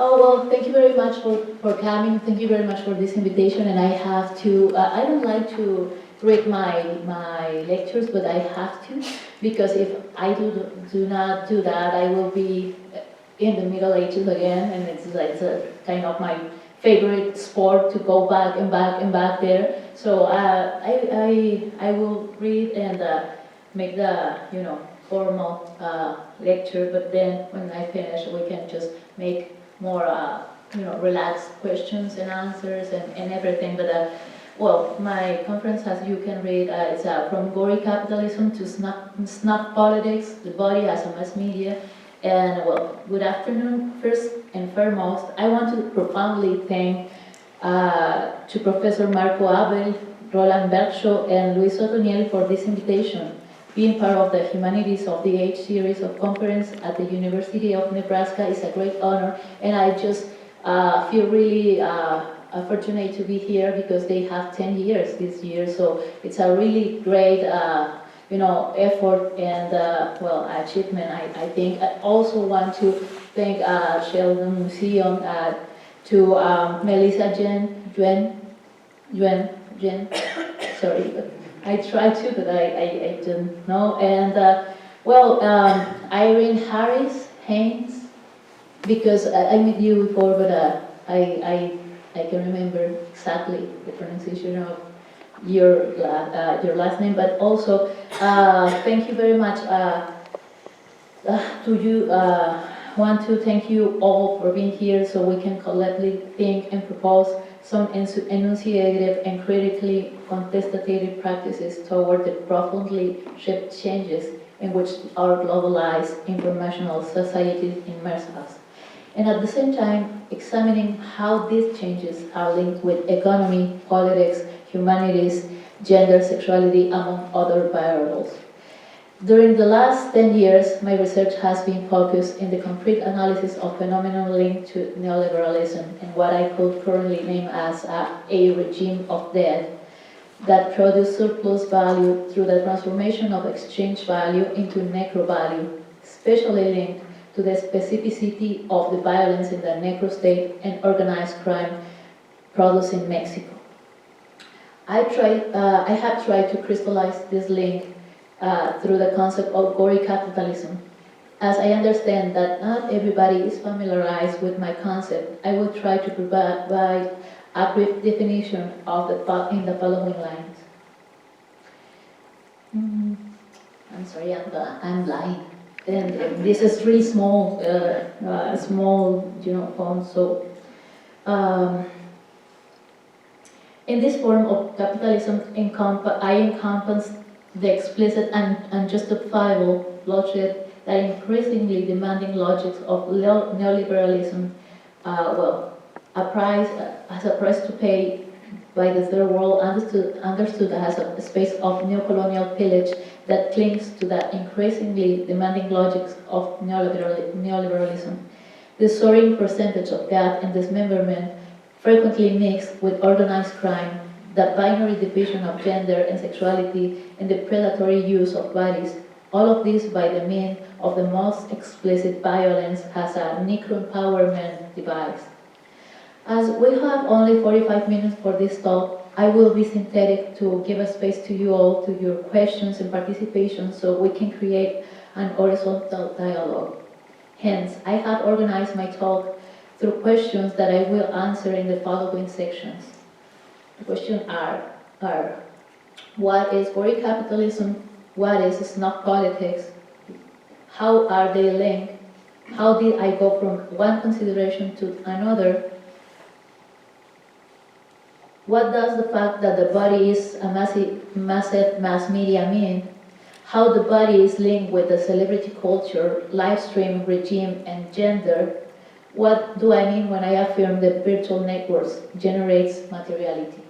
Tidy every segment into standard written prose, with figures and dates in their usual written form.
Oh, well, thank you very much for coming. Thank you very much for this invitation. And I have to, I don't like to read my lectures, but I have to, because if I do not do that, I will be in the Middle Ages again, and it's a kind of my favorite sport to go back and back and back there. So I will read and make the formal lecture, but then when I finish, we can just make more relaxed questions and answers and everything. But well, my conference, as you can read, is from Gore Capitalism to Snuff Politics, the body as a mass media. And well, good afternoon. First and foremost, I want to profoundly thank to Professor Marco Abel, Roland Bergshaw, and Luis Otoniel for this invitation. Being part of the Humanities of the Age series of conference at the University of Nebraska is a great honor, and I just feel really fortunate to be here because they have 10 years this year, so it's a really great effort and well, achievement, I think. I also want to thank Sheldon Museum, to Melissa Jen, sorry, but I tried to, but I didn't know. And well, Irene Haynes, because I met you before, but I can remember exactly the pronunciation of your last name. But also, thank you very much to you. Want to thank you all for being here, so we can collectively think and propose some enunciative and critically contestative practices toward the profoundly shaped changes in which our globalized informational society immerses us. And at the same time, examining how these changes are linked with economy, politics, humanities, gender, sexuality, among other variables. During the last 10 years, my research has been focused in the concrete analysis of phenomena linked to neoliberalism and what I could currently name as a regime of death that produces surplus value through the transformation of exchange value into necro value, especially linked to the specificity of the violence in the necro state and organized crime produced in Mexico. I have tried to crystallize this link through the concept of Gore Capitalism. As I understand that not everybody is familiarized with my concept, I will try to provide a brief definition of in the following lines. I'm sorry, I'm blind, and this is really small, font. So, in this form of capitalism, I encompass the explicit and unjustifiable bloodshed that increasingly demanding logics of neoliberalism, as a price to pay by the third world, understood as a space of neocolonial pillage that clings to the increasingly demanding logics of neoliberalism. The soaring percentage of death and dismemberment, frequently mixed with organized crime, the binary division of gender and sexuality, and the predatory use of bodies, all of this by the means of the most explicit violence as a necro-empowerment device. As we have only 45 minutes for this talk, I will be synthetic to give a space to you all, to your questions and participation, so we can create an horizontal dialogue. Hence, I have organized my talk through questions that I will answer in the following sections. The questions are, what is Gore Capitalism? What is Snuff Politics? How are they linked? How did I go from one consideration to another? What does the fact that the body is a massive mass media mean? How the body is linked with the celebrity culture, live stream, regime, and gender? What do I mean when I affirm that virtual networks generates materiality?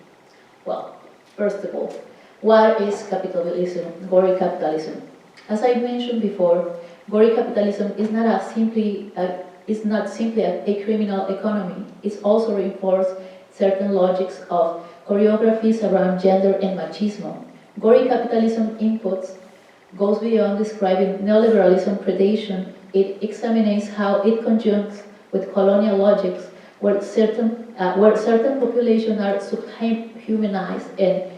Well, first of all, what is capitalism, Gore Capitalism? As I mentioned before, Gore Capitalism is not simply a criminal economy. It also reinforces certain logics of choreographies around gender and machismo. Gore Capitalism inputs goes beyond describing neoliberalism predation. It examines how it conjuncts with colonial logics, where certain populations are subhumanized and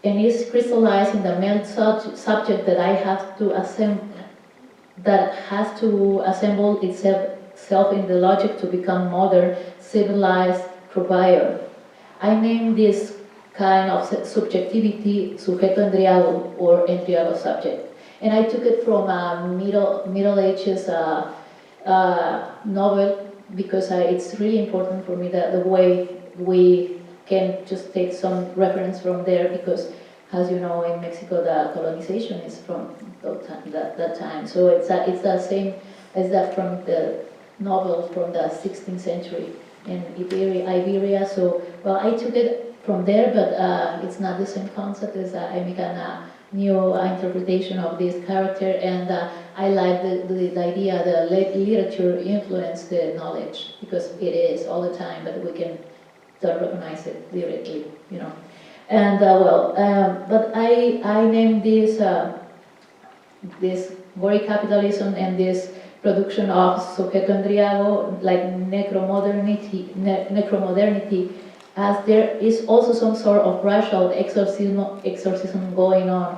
is crystallized in the male subject that I have to assemble, that has to assemble itself in the logic to become modern, civilized provider. I name this kind of subjectivity sujeto endriago or endriago subject. And I took it from a Middle Ages novel because it's really important for me that the way we can just take some reference from there because, as you know, in Mexico the colonization is from that time. So it's the same as that from the novel from the 16th century in Iberia. So, well, I took it from there, but it's not the same concept as I make a new interpretation of this character, and I like the idea that literature influenced the knowledge, because it is all the time, but we can don't recognize it directly, you know. And but I named this Gore Capitalism and this production of sujeto endriago, like necromodernity, as there is also some sort of racial exorcism going on.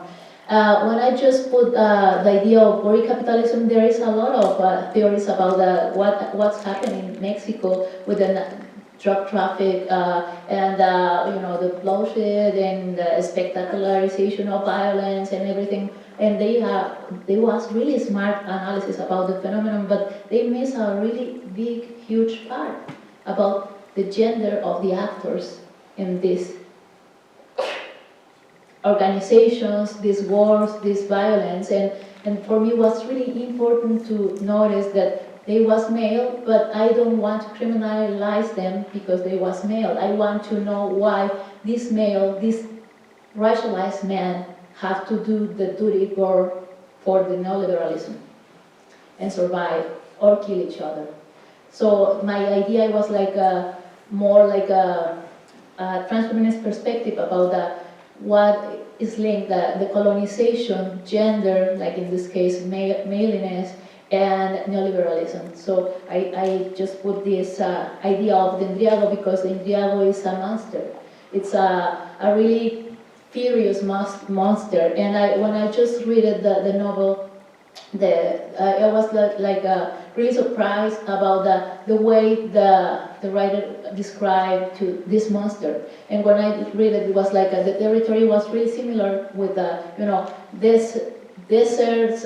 When I just put the idea of Gore Capitalism, there is a lot of theories about what's happening in Mexico with the drug traffic and you know, the bloodshed and the spectacularization of violence and everything. And they was really smart analysis about the phenomenon, but they miss a really big, huge part about the gender of the actors in these organizations, these wars, this violence. And for me it was really important to notice that they was male, but I don't want to criminalize them because they was male. I want to know why this male, this racialized man, have to do the duty for the neoliberalism and survive or kill each other. So my idea was like more like a transfeminist perspective about what is linked, the colonization, gender, like in this case maleness, and neoliberalism. So I just put this idea of the endriago because the endriago is a monster. It's a really furious monster, and when I just read the novel, I was really surprised about the way the writer described to this monster. And when I read it, it was like the territory was really similar with you know, this deserts,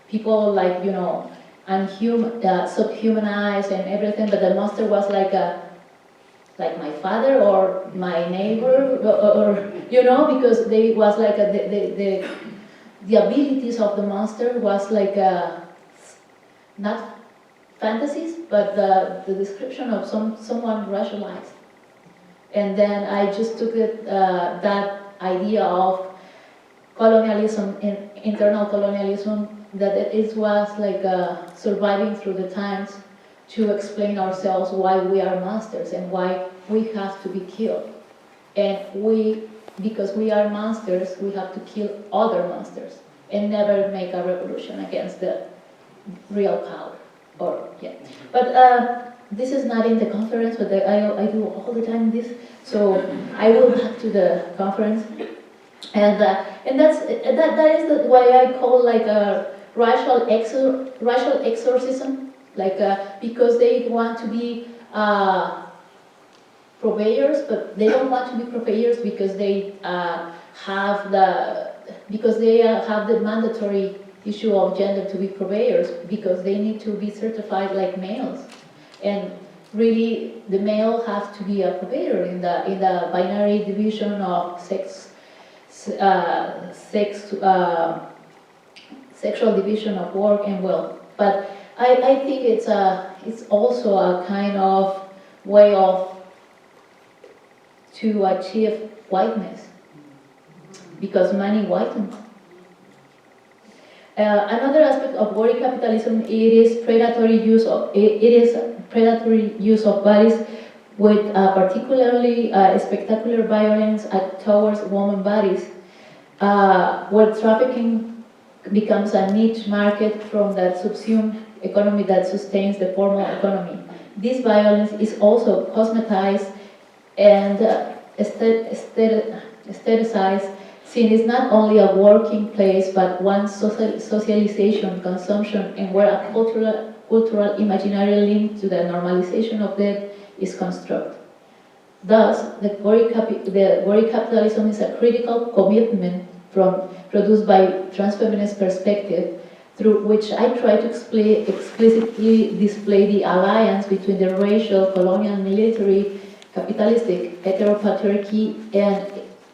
people like, you know, subhumanized and everything, but the monster was like my father or my neighbor, or you know, because they was like the abilities of the monster was like not fantasies, but the description of someone racialized. And then I just took it, that idea of colonialism, internal colonialism, that it was like surviving through the times to explain ourselves why we are monsters and why we have to be killed. And because we are monsters, we have to kill other monsters and never make a revolution against the real power. But this is not in the conference, but I do all the time this. So I will back to the conference, and that is why I call like a racial exorcism, like because they want to be purveyors, but they don't want to be purveyors because they have the mandatory issue of gender to be purveyors, because they need to be certified like males, and really the male has to be a purveyor in the binary division of sexual division of work and wealth. But I think it's also a kind of way to achieve whiteness, because money whitens. Another aspect of Gore capitalism, it is predatory use of bodies, with particularly spectacular violence towards women bodies, where trafficking becomes a niche market from that subsumed economy that sustains the formal economy. This violence is also cosmetized and aestheticized, since it's not only a working place, but one's socialization, consumption, and where a cultural imaginary link to the normalization of death is constructed. Thus, the Gore Capitalism is a critical commitment produced by transfeminist perspective, through which I try to explicitly display the alliance between the racial, colonial, military, capitalistic heteropatriarchy and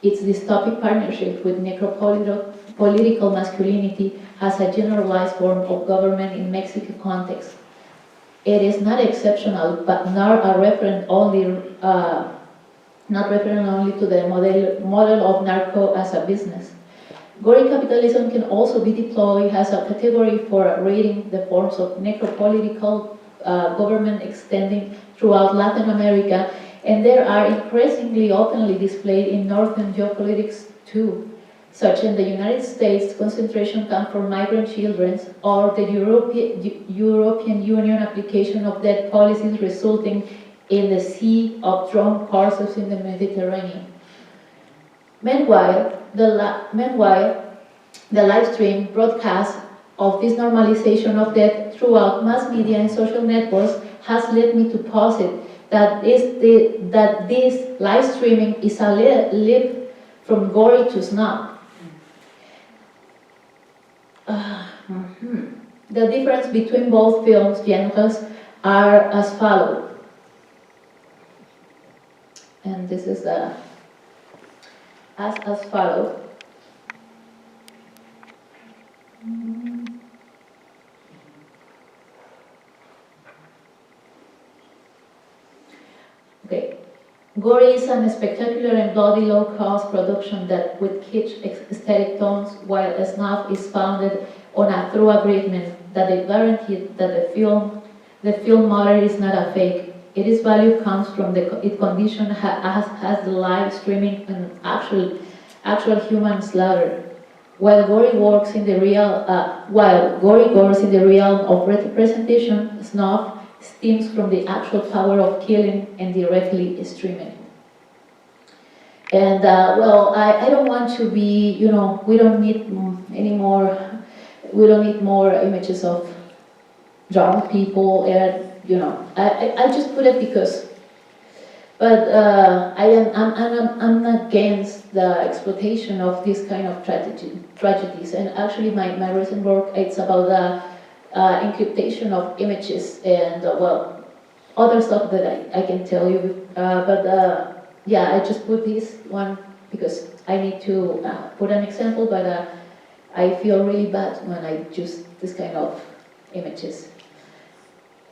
its dystopic partnership with necropolitical masculinity as a generalized form of government in Mexican context. It is not exceptional, but not referent only to the model of narco as a business. Gore capitalism can also be deployed as a category for rating the forms of necropolitical government extending throughout Latin America, and they are increasingly openly displayed in Northern geopolitics too, such in the United States concentration camp for migrant children, or the European Union application of debt policies resulting in the sea of drone corpses in the Mediterranean. Meanwhile, the live stream broadcast of this normalization of death throughout mass media and social networks has led me to posit that this live streaming is a leap from Gore to Snuff. The difference between both films genres are as follows. And this is as follows. Okay. Gore is a spectacular and bloody low-cost production that with kitsch aesthetic tones, while Snuff is founded on a true agreement that it guaranteed that the film model is not a fake. Its value comes from its condition as the live streaming and actual human slaughter. While Gore works in the realm of representation, Snuff stems from the actual power of killing and directly streaming. And I don't want to be, we don't need more images of drunk people, and I just put it because. But I'm against the exploitation of this kind of tragedies. And actually, my recent work, it's about the encryptation of images and other stuff that I can tell you. I just put this one because I need to put an example, but I feel really bad when I choose this kind of images.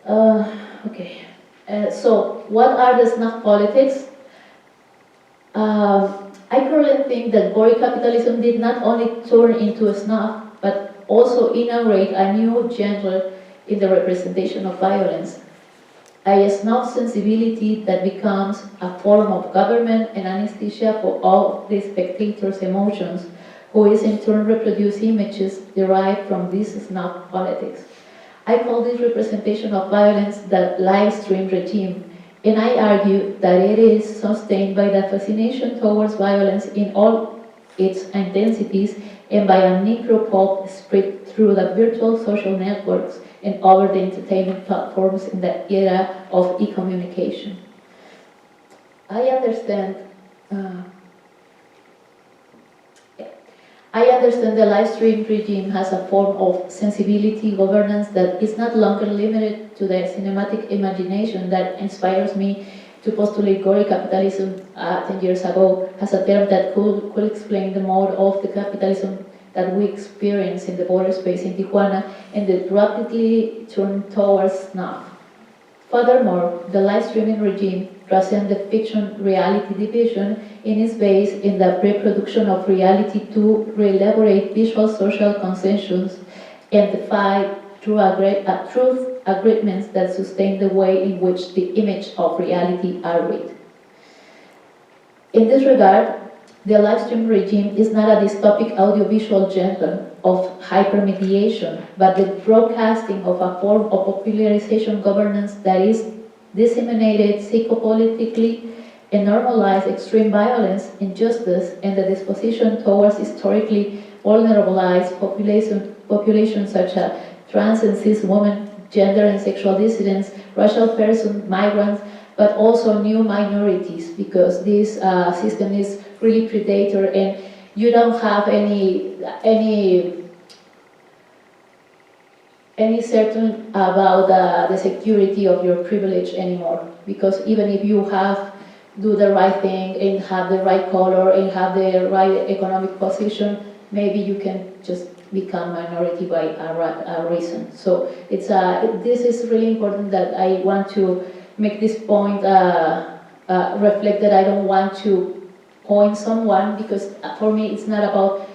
Okay. So, what are the snuff politics? I currently think that Gore capitalism did not only turn into a snuff, but also inaugurate a new genre in the representation of violence. A snuff sensibility that becomes a form of government and anesthesia for all the spectators' emotions, who is in turn reproduce images derived from this snuff politics. I call this representation of violence the live stream regime, and I argue that it is sustained by the fascination towards violence in all its intensities and by a necropop spread through the virtual social networks and over the entertainment platforms in the era of e-communication. I understand the live stream regime has a form of sensibility governance that is not longer limited to the cinematic imagination that inspires me to postulate Gore capitalism 10 years ago as a term that could explain the mode of the capitalism that we experience in the border space in Tijuana and that rapidly turned towards snuff. Furthermore, the live streaming regime transcends the fiction-reality division and is based in the pre-production of reality to re-elaborate visual social consensus and defy truth agreements that sustain the way in which the image of reality are read. In this regard, the live stream regime is not a dystopic audiovisual genre. of hypermediation, but the broadcasting of a form of popularization governance that is disseminated psychopolitically and normalize extreme violence, injustice, and the disposition towards historically vulnerabilized populations such as trans and cis women, gender and sexual dissidents, racial persons, migrants, but also new minorities, because this system is really predator, and you don't have any certain about the security of your privilege anymore, because even if you do the right thing and have the right color and have the right economic position, maybe you can just become minority by a reason. So it's this is really important that I want to make this point reflect that I don't want to point someone, because for me it's not about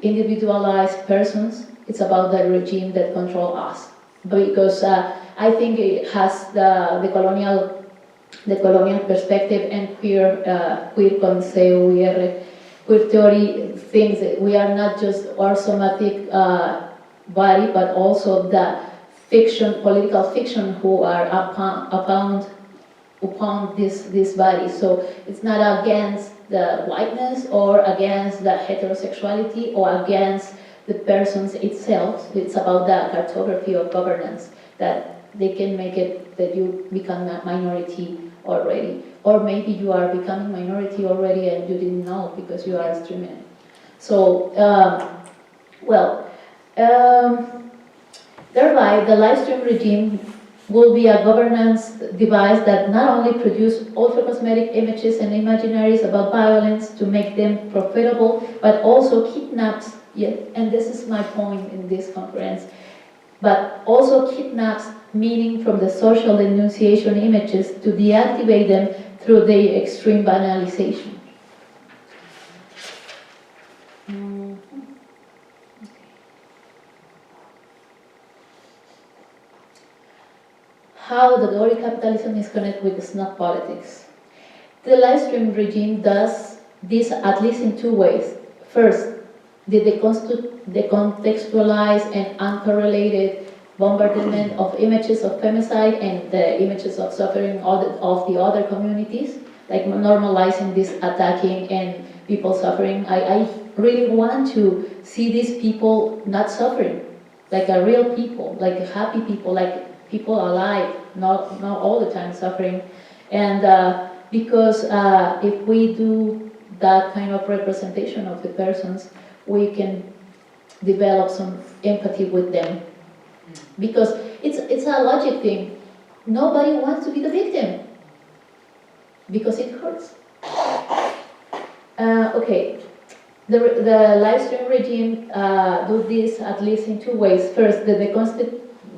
individualized persons, it's about the regime that control us. Because I think it has the colonial perspective, and queer concept, queer theory thinks that we are not just our somatic body, but also the fiction, political fiction, who are upon this body. So it's not against the whiteness or against the heterosexuality or against the persons itself. It's about the cartography of governance, that they can make it that you become a minority already, or maybe you are becoming minority already and you didn't know because you are streaming. So, thereby the live stream regime will be a governance device that not only produces ultra-cosmetic images and imaginaries about violence to make them profitable, but also kidnaps, and this is my point in this conference, but also kidnaps meaning from the social denunciation images to deactivate them through their extreme banalization. How the Gore Capitalism is connected with the Snuff politics. The live stream regime does this at least in two ways. First, the decontextualized and uncorrelated bombardment of images of femicide and the images of suffering of the other communities, like normalizing this attacking and people suffering. I really want to see these people not suffering, like a real people, like happy people, like people alive, not all the time suffering. And because if we do that kind of representation of the persons, we can develop some empathy with them. Because it's a logic thing. Nobody wants to be the victim, because it hurts. Okay, the live stream regime do this at least in two ways. First, the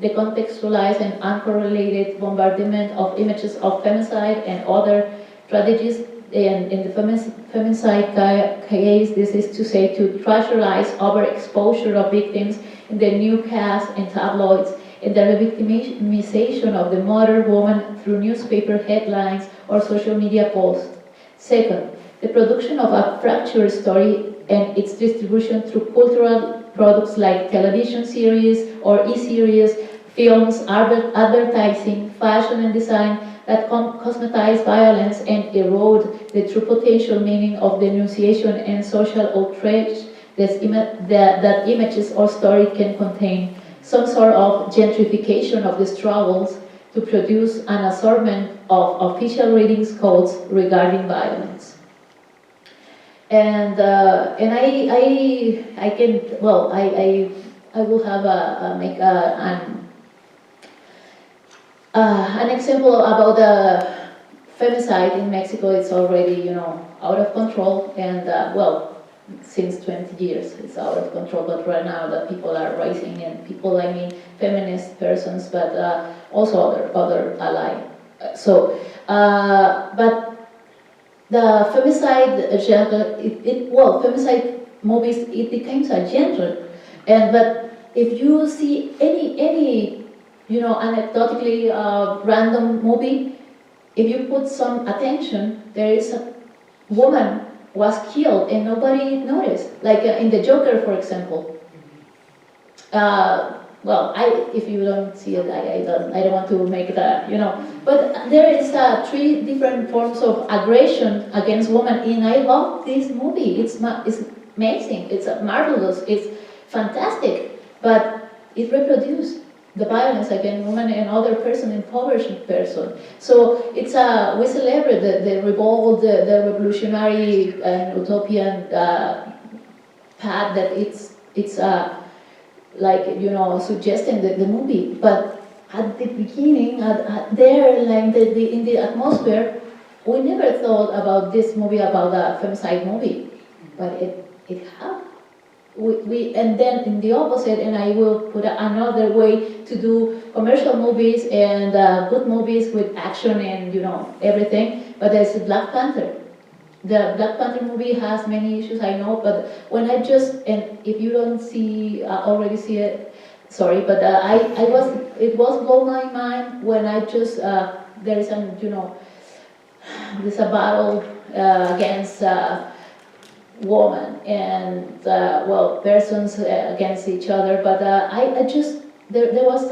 decontextualized and uncorrelated bombardment of images of femicide and other tragedies. And in the femicide case, this is to say to treasurize overexposure of victims in the newscasts and tabloids, and the revictimization of the murdered woman through newspaper headlines or social media posts. Second, the production of a fractured story and its distribution through cultural products like television series or e-series, films, advertising, fashion and design that cosmetize violence and erode the true potential meaning of denunciation and social outrage that images or story can contain. Some sort of gentrification of the struggles to produce an assortment of official readings codes regarding violence. And I can, well, I will have an example about the femicide in Mexico. It's already, out of control, and since 20 years it's out of control, but right now the people are rising, and people, I mean feminist persons, but also other allies. But the femicide genre, femicide movies, it becomes a genre, but if you see any anecdotally random movie, if you put some attention, there is a woman was killed and nobody noticed. Like in the Joker, for example, well, if you don't see it, I don't want to make the, but there is three different forms of aggression against women, and I love this movie. It's amazing, it's marvelous, it's fantastic, but it reproduces the violence against women and other person, impoverished person. So it's we celebrate the revolt, the revolutionary and utopian path that it's like, suggesting the movie. But at the beginning, there, like in the atmosphere, we never thought about this movie about a femicide movie, but it happened. And then in the opposite, and I will put another way to do commercial movies and good movies with action and everything. But there's Black Panther. The Black Panther movie has many issues, I know, but when and if you don't already see it, sorry, but it was blown my mind when I just, there is there's a battle against women and, persons against each other, but I just, there was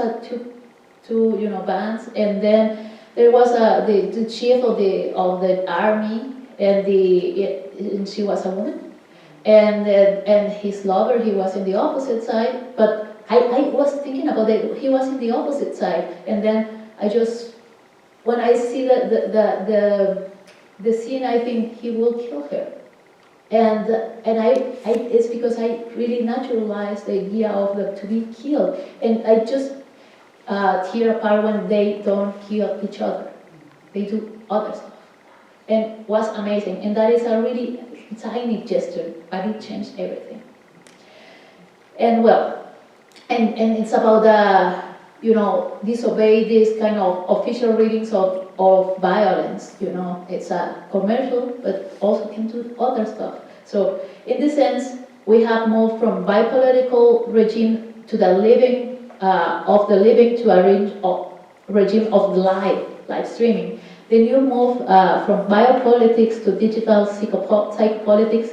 two bands, and then there was the chief of the army, and she was a woman, and his lover, he was in the opposite side, but I was thinking about it, he was in the opposite side, and then when I see the scene, I think he will kill her, and it's because I really naturalized the idea of them to be killed, and I just tear apart when they don't kill each other, they do other stuff. And was amazing, and that is a really tiny gesture, but it changed everything. And and it's about disobey this kind of official readings of violence. It's a commercial, but also can do other stuff. So in this sense, we have moved from bipolitical regime to the living of the living to a regime of live streaming. The new move from biopolitics to digital psychopolitics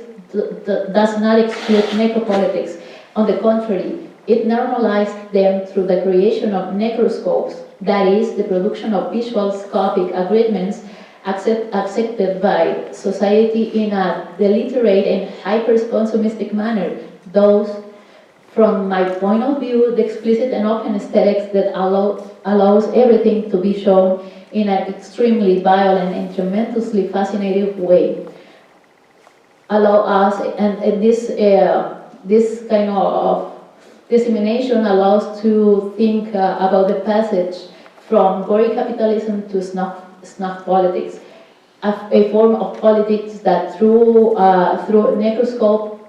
does not exclude necropolitics. On the contrary, it normalized them through the creation of necroscopes, that is, the production of visual scopic agreements accepted by society in a deliberate and hyper-consumistic manner. Those, from my point of view, the explicit and open aesthetics that allows everything to be shown in an extremely violent and tremendously fascinating way, allow us, and this kind of dissemination allows to think about the passage from Gore Capitalism to Snuff politics, a form of politics that through necroscope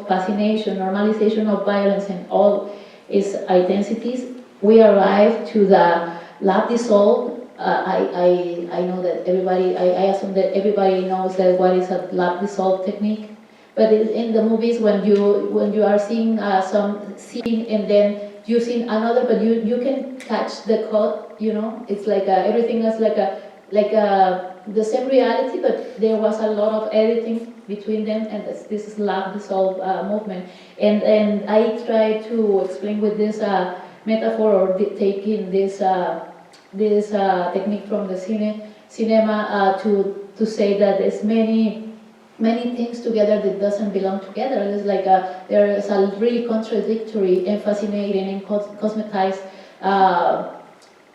fascination, normalization of violence and all its intensities, we arrive to the lab dissolved. I know that everybody, I assume that everybody knows that what is a lab dissolve technique, but in the movies when you are seeing some scene and then you see another, but you can catch the cut, it's like everything is like the same reality, but there was a lot of editing between them, and this is lab dissolve movement, and I try to explain with this metaphor or taking this technique from the cinema to say that there's many things together that doesn't belong together. It's like there is a really contradictory and fascinating and cosmetized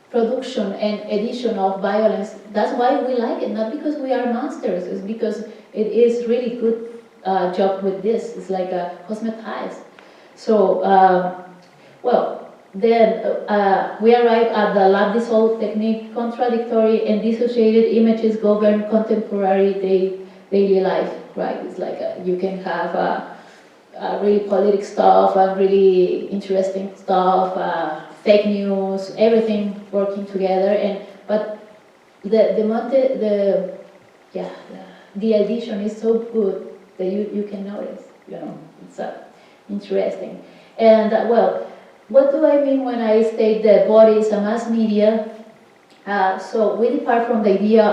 production and edition of violence. That's why we like it, not because we are monsters, it's because it is really good job with this. It's like cosmetized. So, then we arrive at the lab dissolve technique. Contradictory and dissociated images govern contemporary daily life, right? It's like you can have really politic stuff and really interesting stuff, fake news, everything working together. But the addition is so good that you can notice. It's interesting. And what do I mean when I state that body is a mass media? So we depart from the idea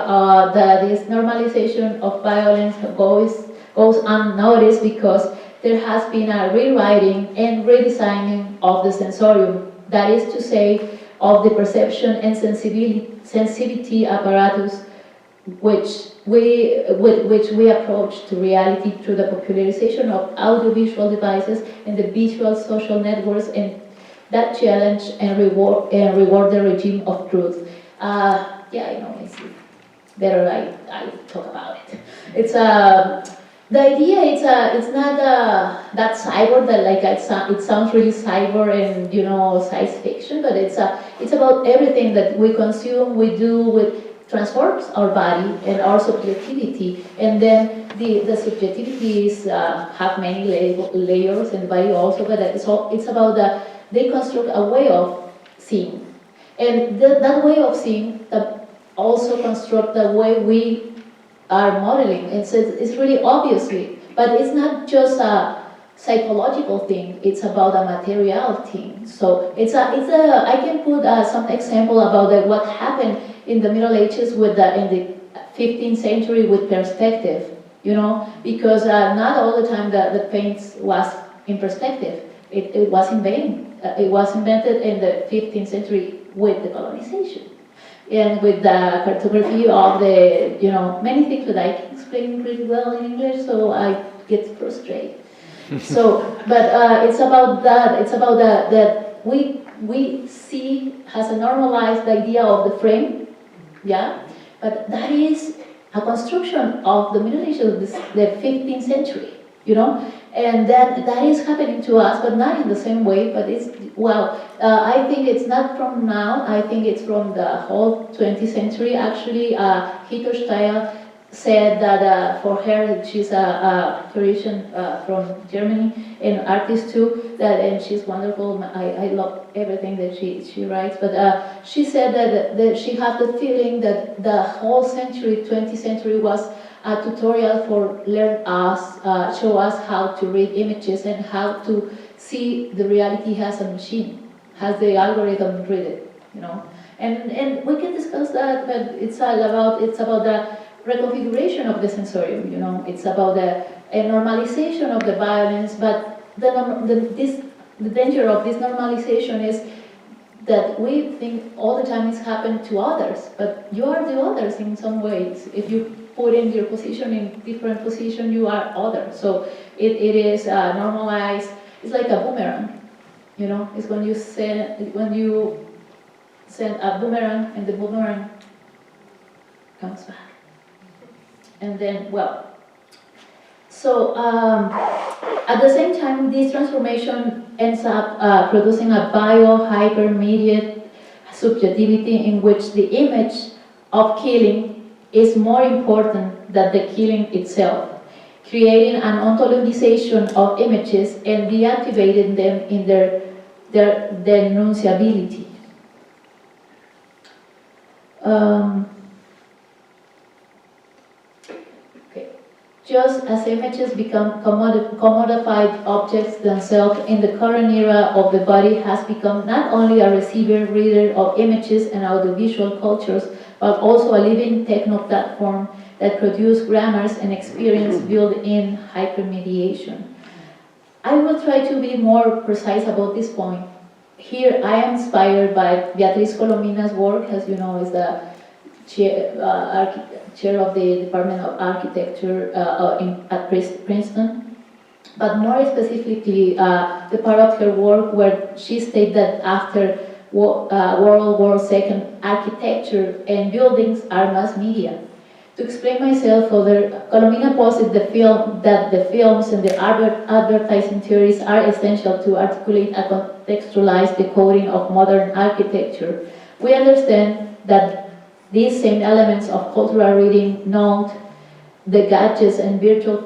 that this normalization of violence goes unnoticed because there has been a rewriting and redesigning of the sensorium, that is to say, of the perception and sensitivity apparatus with which we approach to reality through the popularization of audiovisual devices and the visual social networks, and that challenge and reward the regime of truth. Yeah, I know, it's better I talk about it. It's the idea. It's not that cyber that like it sounds really cyber and science fiction, but it's about everything that we consume, we do, with transforms our body and our subjectivity, and then the subjectivity is have many layers, and the body also, but it's about they construct a way of seeing, and that way of seeing also construct the way we are modeling. It's really obviously, but it's not just a psychological thing, it's about a material thing. So I can put some example about what happened in the Middle Ages in the 15th century with perspective, because not all the time the paint was in perspective. It was in vain. It was invented in the 15th century with the colonization and with the cartography of the, many things that I can explain pretty well in English, so I get frustrated. So, but it's about that. It's about that we see has a normalized idea of the frame, yeah. But that is a construction of the Middle Ages, the 15th century, and that is happening to us, but not in the same way. But I think it's not from now. I think it's from the whole 20th century. Actually, Hito Steyer said that for her, she's a Parisian from Germany, and artist too, and she's wonderful. I love everything that she writes, but she said that she had the feeling that the whole century, 20th century, was a tutorial for show us how to read images and how to see the reality as a machine, has the algorithm read it, and we can discuss that, but it's about the reconfiguration of the sensorium, it's about a normalization of the violence, but the danger of this normalization is that we think all the time it's happened to others, but you are the others in some ways. If you put in your position in different position, you are other. So it is normalized. It's like a boomerang, it's when you send a boomerang and the boomerang comes back. And then, so at the same time, this transformation ends up producing a bio-hypermediate subjectivity in which the image of killing is more important than the killing itself, creating an ontologization of images and deactivating them in their denunciability. Just as images become commodified objects themselves, in the current era of the body has become not only a receiver, reader of images and audiovisual cultures, but also a living techno-platform that produces grammars and experience built-in hypermediation. I will try to be more precise about this point. Here I am inspired by Beatriz Colomina's work, as you know, is the chair of the Department of Architecture at Princeton, but more specifically the part of her work where she stated that after World War II, architecture and buildings are mass media. To explain myself further, Colomina posits that the films and the advertising theories are essential to articulate a contextualized decoding of modern architecture. We understand that these same elements of cultural reading note the gadgets and virtual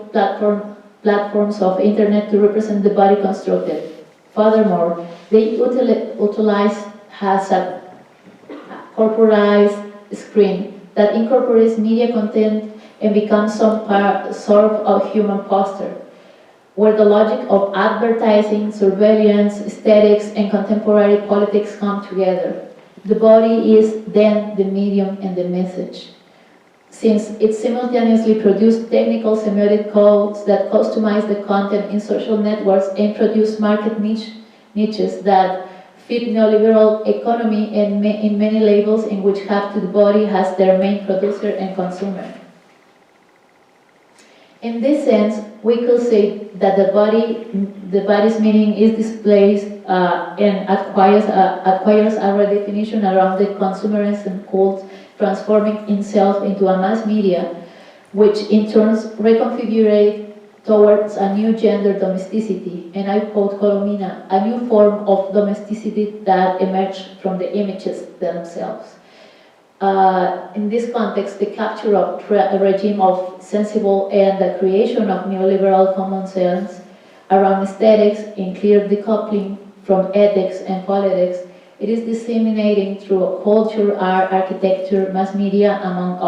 platforms of internet to represent the body constructed. Furthermore, they utilize has a corporized screen that incorporates media content and becomes some sort of human poster, where the logic of advertising, surveillance, aesthetics, and contemporary politics come together. The body is then the medium and the message. since it simultaneously produced technical semiotic codes that customize the content in social networks and produce market niches that fit neoliberal economy and in many labels in which half to the body has their main producer and consumer. In this sense, we could say that the body's meaning is displaced and acquires a redefinition around the consumerism cult, transforming itself into a mass media, which in turn reconfigures towards a new gender domesticity, and I quote Colomina, a new form of domesticity that emerged from the images themselves. In this context, the capture of a regime of sensible and the creation of neoliberal common sense around aesthetics in clear decoupling from ethics and politics, it is disseminating through culture, art, architecture, mass media, among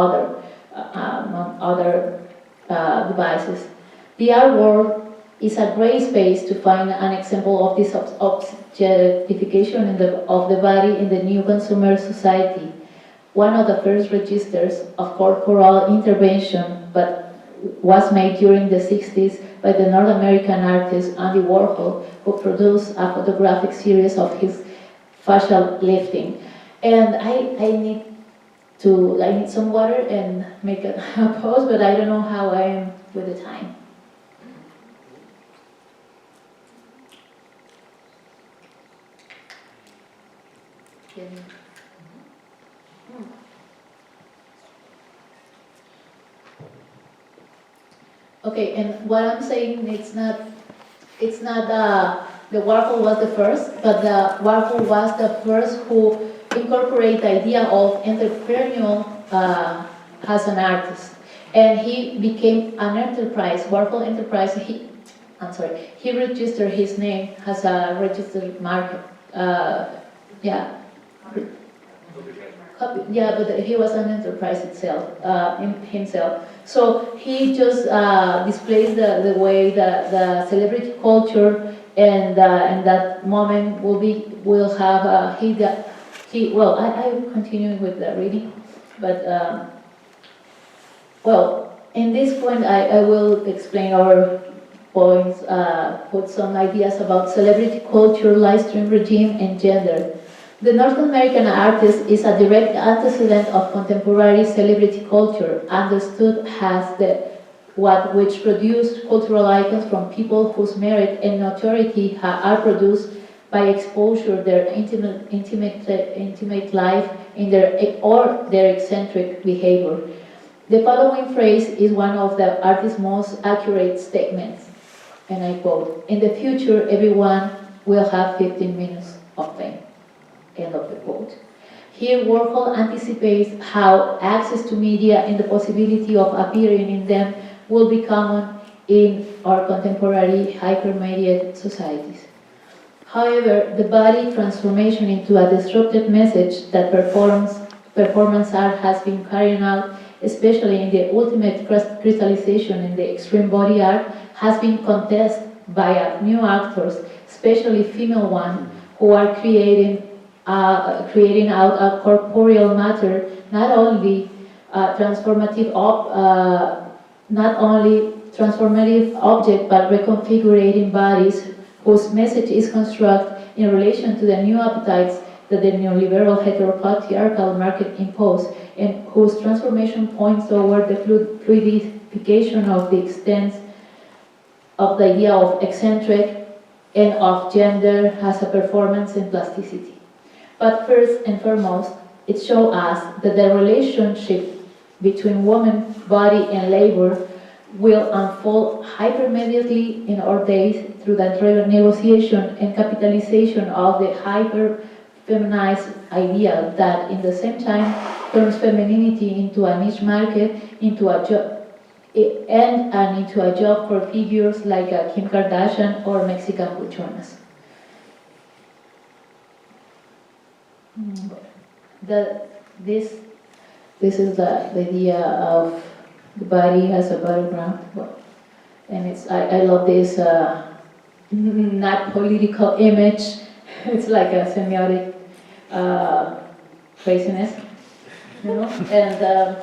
other devices. The art world is a great space to find an example of this objectification of the body in the new consumer society. One of the first registers of corporal intervention, but was made during the 60s by the North American artist Andy Warhol, who produced a photographic series of his facial lifting. And I need some water and make a pause, but I don't know how I am with the time. Okay, and what I'm saying, it's not the Warhol was the first, but the Warhol was the first who incorporated the idea of entrepreneurial as an artist, and he became an enterprise. Warhol Enterprise. He registered his name as a registered mark. Yeah, but he was an enterprise itself, himself. So he just displays the way the celebrity culture and in that moment will have I continue with the reading, but in this point I will explain our points, put some ideas about celebrity culture, live stream regime, and gender. The North American artist is a direct antecedent of contemporary celebrity culture, understood as which produced cultural icons from people whose merit and notoriety are produced by exposure their intimate life in their eccentric behavior. The following phrase is one of the artist's most accurate statements, and I quote, "In the future, everyone will have 15 minutes of fame." End of the quote. Here, Warhol anticipates how access to media and the possibility of appearing in them will be common in our contemporary hypermedia societies. However, the body transformation into a disruptive message that performance art has been carrying out, especially in the ultimate crystallization in the extreme body art, has been contested by new actors, especially female ones, who are creating out a corporeal matter, not only transformative object, but reconfiguring bodies whose message is constructed in relation to the new appetites that the neoliberal heteropatriarchal market impose, and whose transformation points toward the fluidification of the extent of the idea of eccentric and of gender as a performance and plasticity. But first and foremost, it shows us that the relationship between woman, body, and labor will unfold hypermediately in our days through the negotiation and capitalization of the hyper-feminized idea that, in the same time, turns femininity into a niche market, into a job, and into a job for figures like Kim Kardashian or Mexican buchonas. This is the idea of the body as a battleground, and I love this not political image. It's like a semiotic craziness, you know. And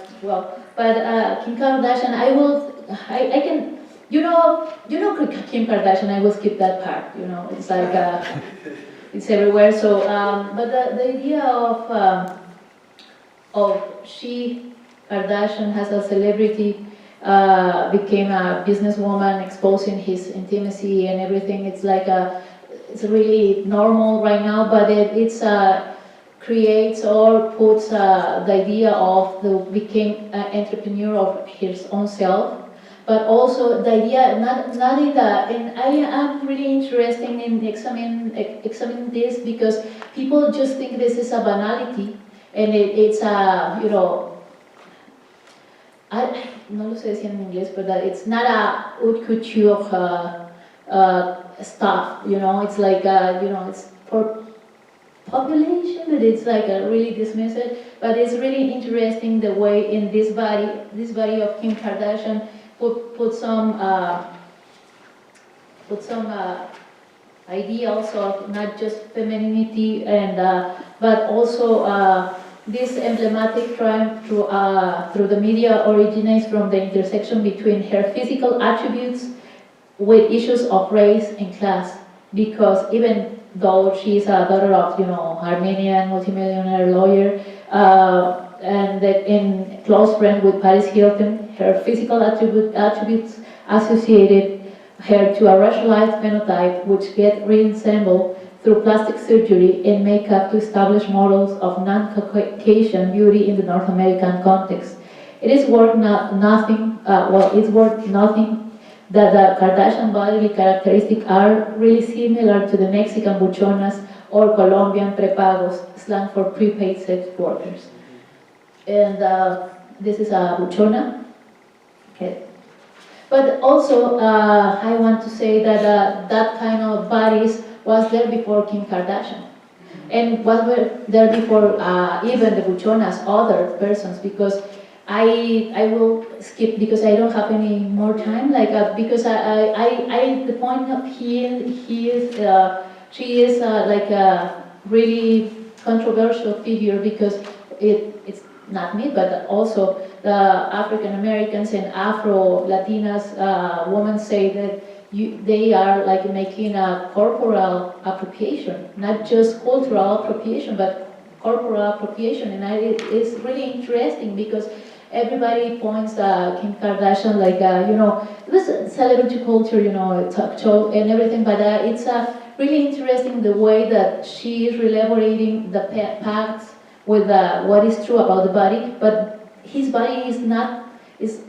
But Kim Kardashian, I can, Kim Kardashian. I will skip that part. It's like it's everywhere. So, but the idea of she Kardashian as a celebrity became a businesswoman, exposing his intimacy and everything. It's really normal right now, but it's creates or puts the idea of the became an entrepreneur of his own self, but also the idea not in the, and I am really interested in examining this because people just think this is a banality and it's a no lo sé decir en inglés, but it's not a haute couture stuff, it's like it's for population, but it's like a really dismiss it, but it's really interesting the way in this body of Kim Kardashian put some ideals of not just femininity and but also this emblematic triumph through the media originates from the intersection between her physical attributes with issues of race and class, because even though she is a daughter of, Armenian multimillionaire lawyer, and in close friend with Paris Hilton, her physical attributes associated her to a racialized phenotype which get reassembled through plastic surgery and makeup to establish models of non-Caucasian beauty in the North American context. It is worth nothing that the Kardashian bodily characteristics are really similar to the Mexican buchonas or Colombian prepagos, slang for prepaid sex workers. And this is a buchona. Okay. But also, I want to say that that kind of bodies was there before Kim Kardashian. And was there before even the buchonas, other persons, because I will skip because I don't have any more time. Because the point of she is like a really controversial figure because it's not me, but also the African Americans and Afro Latinas women say that they are like making a corporal appropriation, not just cultural appropriation, but corporal appropriation, and it's really interesting because everybody points Kim Kardashian like it was celebrity culture, talk show and everything, but it's really interesting the way that she is elaborating the facts with what is true about the body, but his body is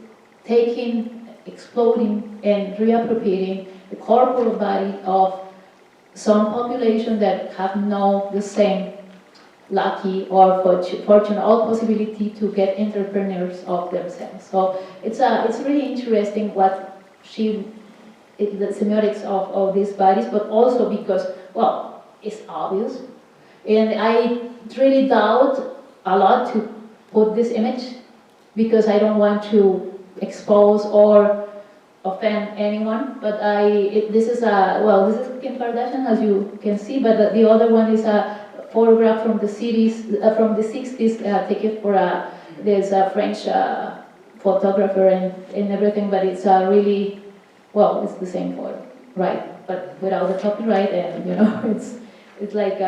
taking, exploding and reappropriating the corporal body of some population that have no the same lucky or fortune or possibility to get entrepreneurs of themselves. So it's really interesting what the semiotics of these bodies, but also because, well, it's obvious. And I really doubt a lot to put this image because I don't want to expose or offend anyone, but this is Kim Kardashian, as you can see, but the other one is a photograph from the 60s, taken for there's a French photographer and everything, but it's really, well, it's the same photo, right? But without the copyright, and it's like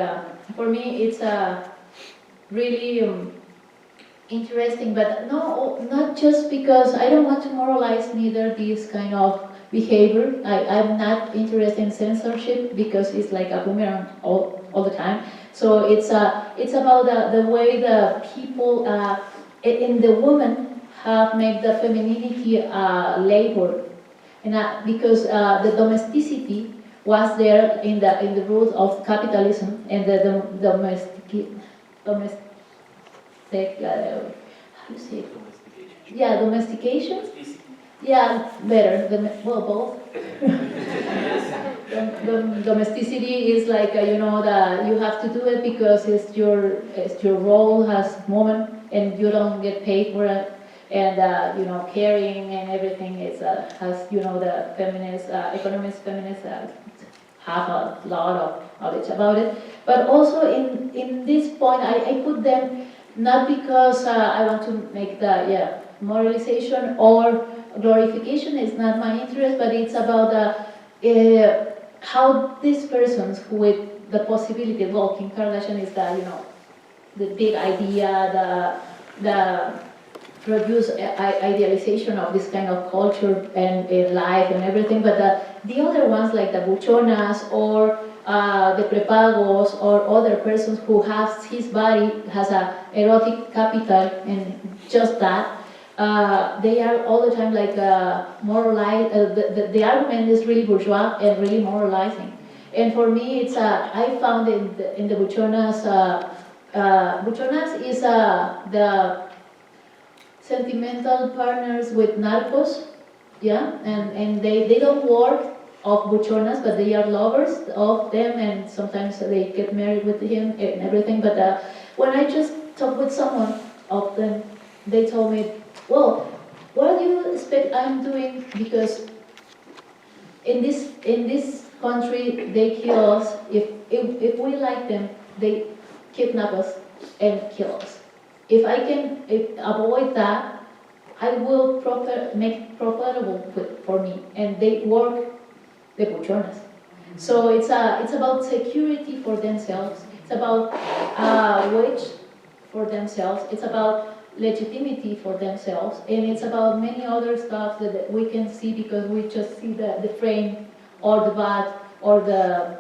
for me it's really interesting, but no, not just because I don't want to moralize neither this kind of behavior. I'm not interested in censorship because it's like a boomerang all the time. So it's about the way the people in the women have made the femininity labor, and because the domesticity was there in the roots of capitalism and the how do you say it? Domestication. Yeah, domestication. Yeah, better. Well, both. The domesticity is like you have to do it because it's your role as woman, and you don't get paid for it, and caring and everything is has the feminist economists feminists have a lot of knowledge about it. But also in this point, I put them not because I want to make the moralization or glorification is not my interest, but it's about how these persons with the possibility, well, Kim Kardashian is the the big idea, the produce idealization of this kind of culture and life and everything, but the other ones like the buchonas or the prepagos or other persons who has his body has a erotic capital and just that, they are all the time like moralize. The argument is really bourgeois and really moralizing. And for me, it's I found in the buchonas. Buchonas is the sentimental partners with narcos, yeah, and they don't work of buchonas, but they are lovers of them, and sometimes they get married with him and everything. But when I just talked with someone of them, they told me, well, what do you expect I'm doing? Because in this country, they kill us. If we like them, they kidnap us and kill us. If I can avoid that, I will make profitable for me, and they work the buchonas. So it's about security for themselves. It's about wage for themselves. It's about legitimacy for themselves, and it's about many other stuff that we can see because we just see the frame or the bad or the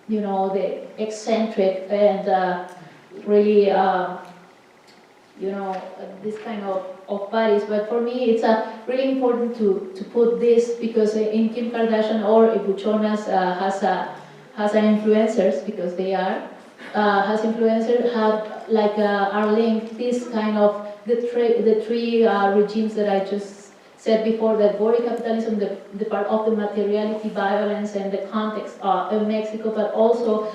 the eccentric and really this kind of bodies. But for me, it's really important to put this because in Kim Kardashian or Buchonas has influencers because they has influencers have like are linked this kind of the three regimes that I just said before, that Gore Capitalism, the part of the materiality, violence, and the context in Mexico, but also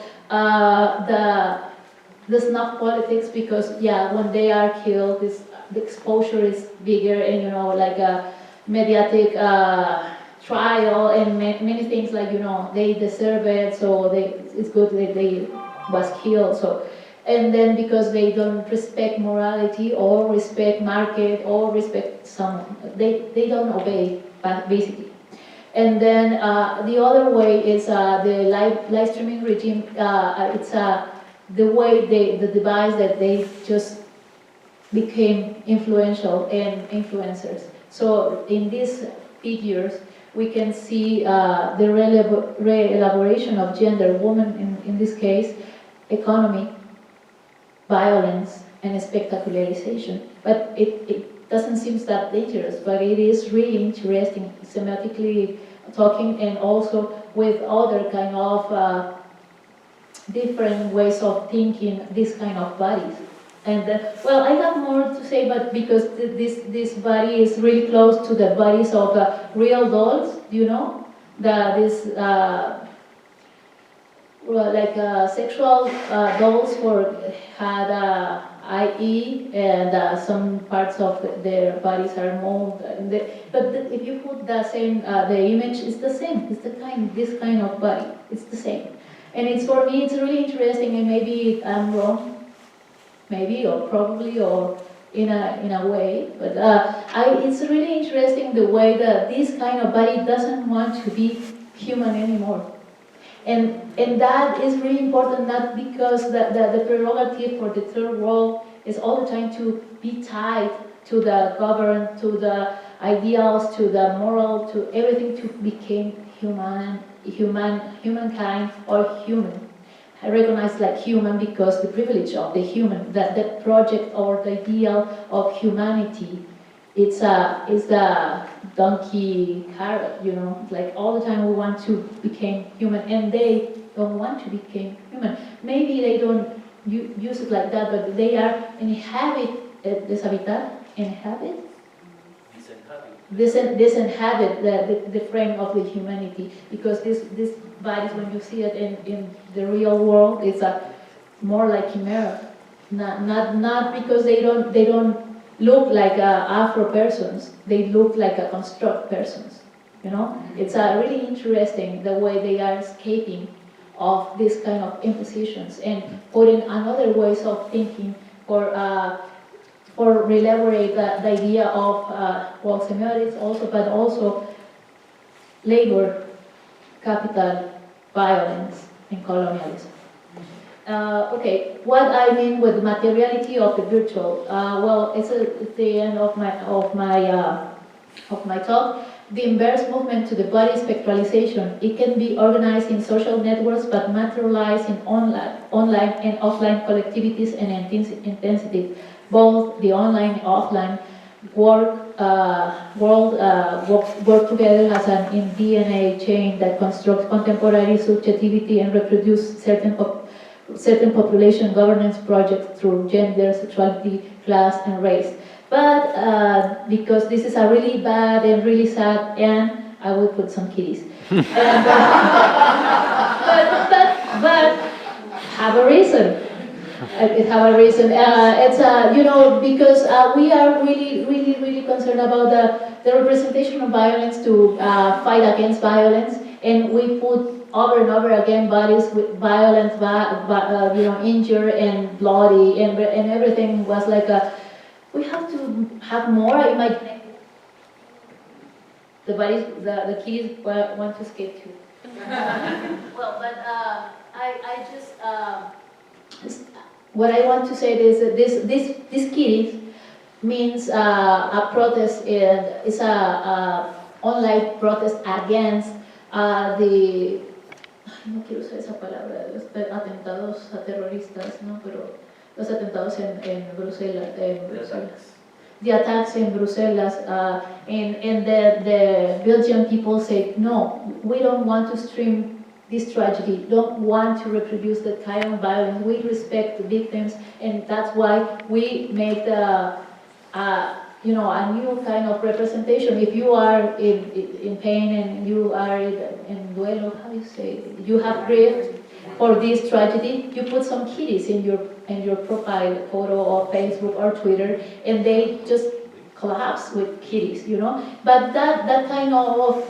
the snuff politics, because when they are killed, the exposure is bigger, and like a mediatic trial and many things, like they deserve it, so it's good that they was killed. So, and then because they don't respect morality or respect market or respect someone, they don't obey basically. And then the other way is the live streaming regime. It's the way the device that they just became influential and influencers. So in these figures, we can see the re-elaboration of gender, woman in this case, economy, violence, and spectacularization. But it doesn't seem that dangerous, but it is really interesting, thematically talking, and also with other kind of different ways of thinking this kind of bodies. And well, I have more to say, but because this body is really close to the bodies of real dolls, this sexual dolls had IE, and some parts of their bodies are molded. But if you put the same, the image is the same. It's this kind of body. It's the same. And for me, it's really interesting, and maybe I'm wrong, maybe or probably or in a way, but it's really interesting the way that this kind of body doesn't want to be human anymore. And that is really important, not because the prerogative for the third world is all the time to be tied to the government, to the ideals, to the moral, to everything, to become humankind or human. I recognize like human because the privilege of the human, that project or the ideal of humanity, is the donkey carrot, like all the time we want to become human, and they don't want to become human. Maybe they don't use it like that, but they are disinhabit the frame of the humanity, because this bodies, when you see it in the real world, it's more like chimera. Not because they don't look like Afro persons, they look like a construct persons. It's really interesting the way they are escaping of this kind of impositions and putting another ways of thinking for re-elaborate the idea of well, semiotics also, but also labor, capital, violence, and colonialism. Okay, what I mean with materiality of the virtual. Well, it's the end of my talk. The inverse movement to the body spectralization. It can be organized in social networks, but materialized in online and offline collectivities and intensities. Both the online and offline world work together as an in DNA chain that constructs contemporary subjectivity and reproduce certain population governance projects through gender, sexuality, class, and race. But because this is a really bad and really sad end, I will put some kitties. And, but have a reason. It have a reason. It's because we are really concerned about the representation of violence to fight against violence, and we put over and over again bodies with violence, injured and bloody, and everything was like a. We have to have more imagination. The kids want to skate too. Well, but I just what I want to say is that this kitties means a protest. It's a online protest against the. No quiero usar esa palabra, los atentados a terroristas, ¿no? Pero los atentados en Bruselas, the attacks in Brussels, and the Belgian people say, no, we don't want to stream this tragedy, don't want to reproduce that kind of violence, we respect the victims, and that's why we make a new kind of representation. If you are in pain and you are in duelo, how do you say, you have grief for this tragedy, you put some kitties in your profile photo or Facebook or Twitter, and they just collapse with kitties, But that kind of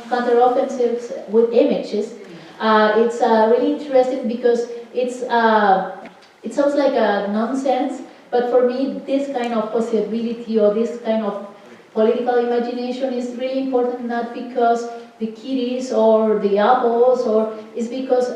counteroffensives with images, it's really interesting because it sounds like a nonsense, but for me, this kind of possibility or this kind of political imagination is really important, not because the kitties or the apples, or it's because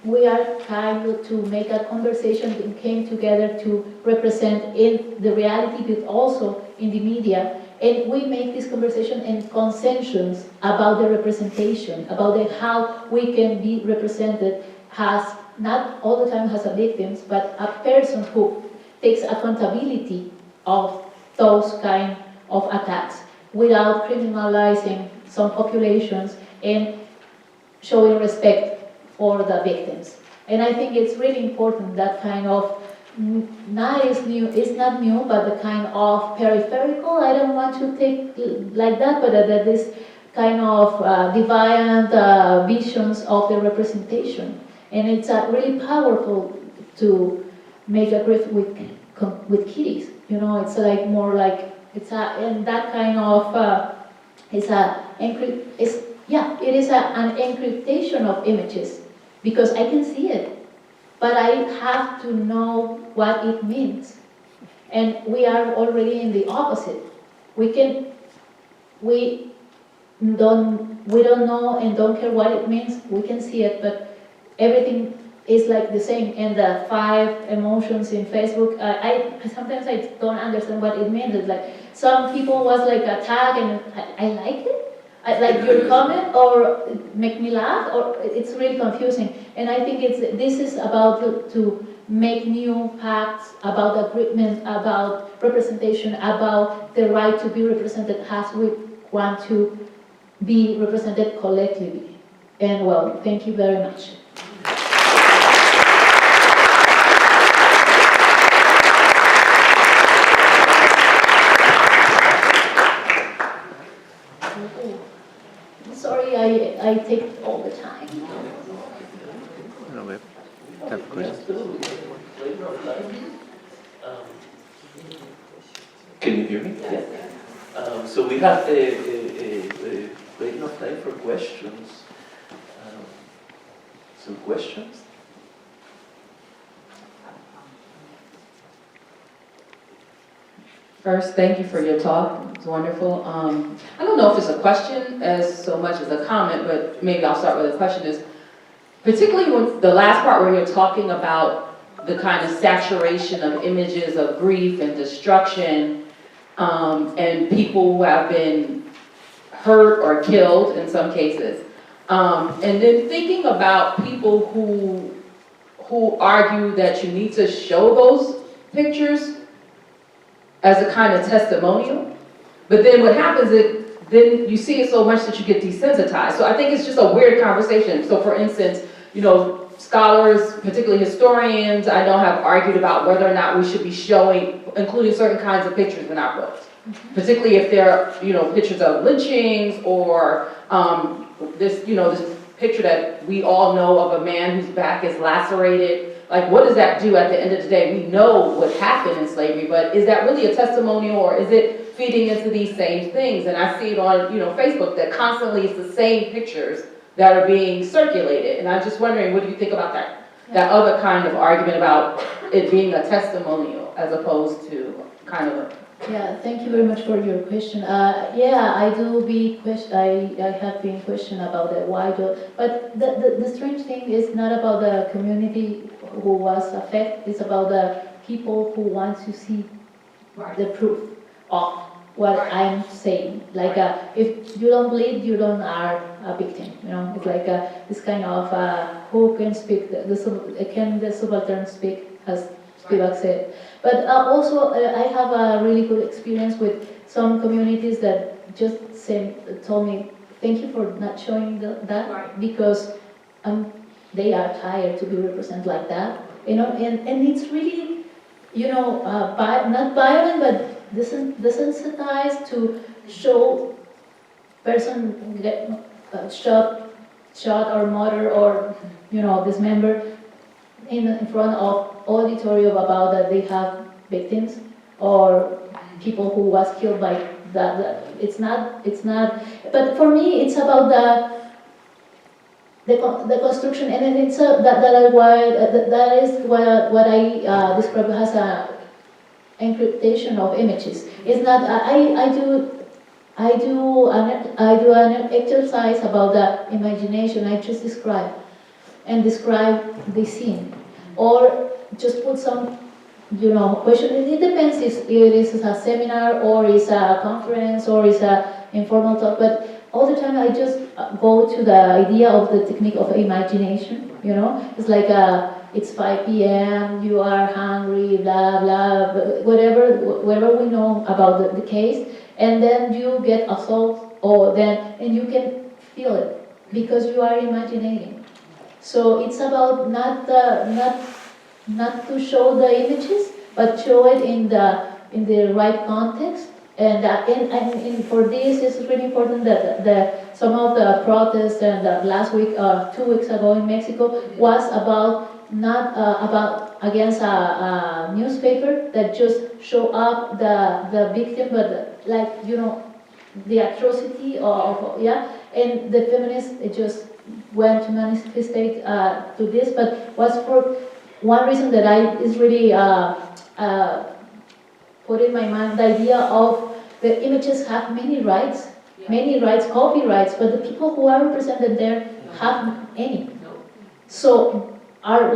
we are trying to make a conversation and came together to represent in the reality, but also in the media. And we make this conversation and consensus about the representation, about how we can be represented as, not all the time as a victim, but a person who takes accountability of those kind of attacks without criminalizing some populations and showing respect for the victims. And I think it's really important that kind of, it's not new, but the kind of peripheral, I don't want to take like that, but this kind of deviant visions of the representation. And it's really powerful to make a grief with kitties. It's like more like, and that kind of, it is an encryptation of images, because I can see it, but I have to know what it means. And we are already in the opposite. We don't know and don't care what it means. We can see it, but everything is like the same. And the 5 emotions in Facebook, I sometimes I don't understand what it means. It's like some people was like a tag and I like it. I like your comment, or make me laugh, or it's really confusing. And I think this is about to make new pacts about agreement, about representation, about the right to be represented as we want to be represented collectively. And well, thank you very much. Sorry, I take all the time. No, we have questions. Can you hear me? Yeah. So we have a great enough time for questions. Some questions? First, thank you for your talk. It's wonderful. I don't know if it's a question as so much as a comment, but maybe I'll start with a question is, particularly with the last part where you're talking about the kind of saturation of images of grief and destruction, and people who have been hurt or killed in some cases. And then thinking about people who argue that you need to show those pictures as a kind of testimonial. But then what happens is, then you see it so much that you get desensitized. So I think it's just a weird conversation. So for instance, you know, scholars, particularly historians, I know have argued about whether or not we should be showing, including certain kinds of pictures in our books. Particularly if they're, you know, pictures of lynchings or this, you know, this picture that we all know of a man whose back is lacerated. Like, what does that do at the end of the day? We know what happened in slavery, but is that really a testimonial, or is it feeding into these same things? And I see it on, you know, Facebook that constantly it's the same pictures that are being circulated. And I'm just wondering, what do you think about that? That other kind of argument about it being a testimonial as opposed to kind of a... Yeah, thank you very much for your question. Yeah, I have been questioned about that. Why do? But the strange thing is not about the community who was affected. It's about the people who want to see the proof of what I'm saying. Like, if you don't bleed, you don't are a victim. You know, it's like this kind of who can speak. Can the subaltern speak, as Spivak said. But also, I have a really good experience with some communities that just told me, thank you for not showing that, because they are tired to be represented like that. You know, and it's really, you know, not violent, but desensitized to show person get shot or murder or, you know, dismembered in front of auditorium about that they have victims or people who was killed by that. It's not. But for me, it's about the construction, and then it's that is what I describe as a encryptation of images. It's not. I do an exercise about the imagination. I just describe the scene, or just put some, you know, question. It depends if it is a seminar or is a conference or is a informal talk. But all the time I just go to the idea of the technique of imagination. You know, it's like it's 5 p.m. You are hungry, blah blah, whatever we know about the case, and then you get assault, and you can feel it because you are imagining. So it's about not to show the images, but show it in the right context. And for this, it's really important that some of the protests and last week, 2 weeks ago in Mexico, was about not about against a newspaper that just show up the victim, but like, you know, the atrocity of and the feminists just went to manifestate to this, but was for one reason that is really put in my mind, the idea of the images have many rights, copyrights, but the people who are represented there have any. So our